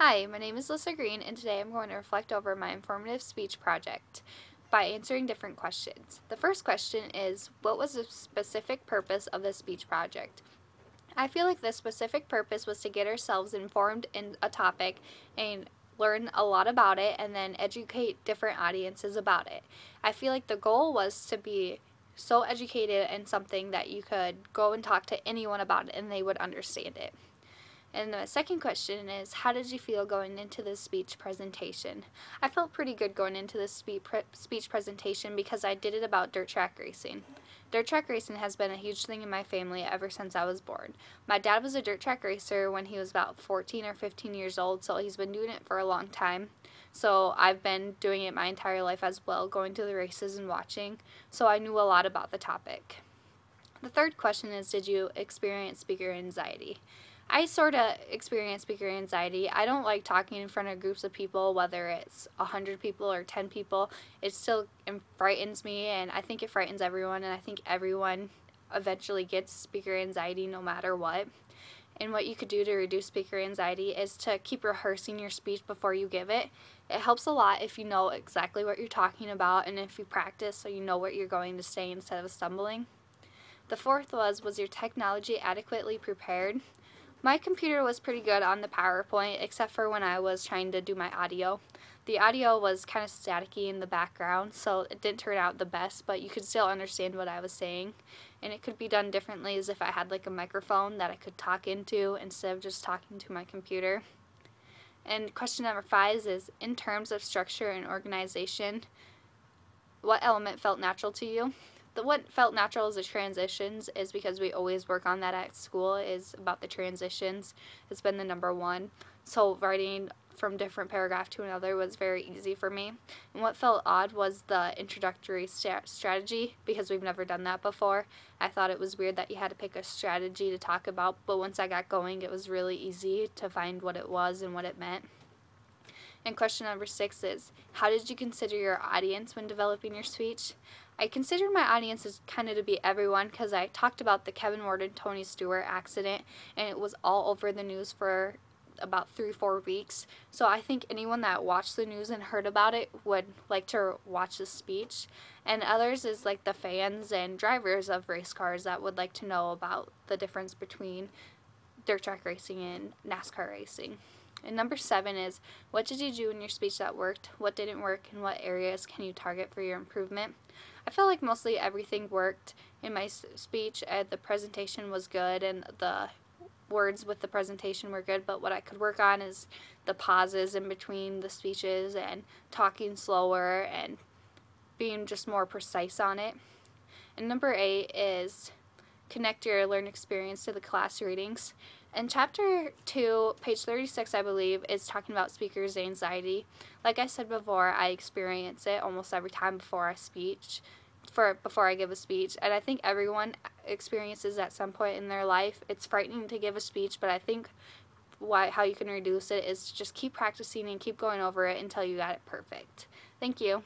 Hi, my name is Lissa Green, and today I'm going to reflect over my informative speech project by answering different questions. The first question is, what was the specific purpose of the speech project? I feel like the specific purpose was to get ourselves informed in a topic and learn a lot about it and then educate different audiences about it. I feel like the goal was to be so educated in something that you could go and talk to anyone about it and they would understand it. And the second question is, how did you feel going into this speech presentation? I felt pretty good going into this speech presentation because I did it about dirt track racing. Dirt track racing has been a huge thing in my family ever since I was born. My dad was a dirt track racer when he was about 14 or 15 years old, so he's been doing it for a long time. So I've been doing it my entire life as well, going to the races and watching, so I knew a lot about the topic. The third question is, did you experience speaker anxiety? I sort of experience speaker anxiety. I don't like talking in front of groups of people, whether it's 100 people or 10 people. It still frightens me, and I think it frightens everyone, and I think everyone eventually gets speaker anxiety no matter what. And what you could do to reduce speaker anxiety is to keep rehearsing your speech before you give it. It helps a lot if you know exactly what you're talking about and if you practice so you know what you're going to say instead of stumbling. The fourth was your technology adequately prepared? My computer was pretty good on the PowerPoint, except for when I was trying to do my audio. The audio was kind of staticky in the background, so it didn't turn out the best, but you could still understand what I was saying. And it could be done differently as if I had like a microphone that I could talk into instead of just talking to my computer. And question number 5 is, in terms of structure and organization, what element felt natural to you? What felt natural as the transitions is because we always work on that at school, is about the transitions. It's been the number one. So writing from different paragraph to another was very easy for me. And what felt odd was the introductory strategy, because we've never done that before. I thought it was weird that you had to pick a strategy to talk about, but once I got going, it was really easy to find what it was and what it meant. And question number 6 is, how did you consider your audience when developing your speech? I considered my audience as kind of to be everyone because I talked about the Kevin Ward and Tony Stewart accident, and it was all over the news for about 3-4 weeks. So I think anyone that watched the news and heard about it would like to watch the speech. And others is like the fans and drivers of race cars that would like to know about the difference between dirt track racing and NASCAR racing. And number 7 is, what did you do in your speech that worked, what didn't work, and what areas can you target for your improvement? I felt like mostly everything worked in my speech, and the presentation was good, and the words with the presentation were good, but what I could work on is the pauses in between the speeches and talking slower and being just more precise on it. And number 8 is, connect your learned experience to the class readings. And chapter 2, page 36, I believe, is talking about speakers' anxiety. Like I said before, I experience it almost every time before I give a speech, and I think everyone experiences at some point in their life. It's frightening to give a speech, but I think how you can reduce it is to just keep practicing and keep going over it until you got it perfect. Thank you.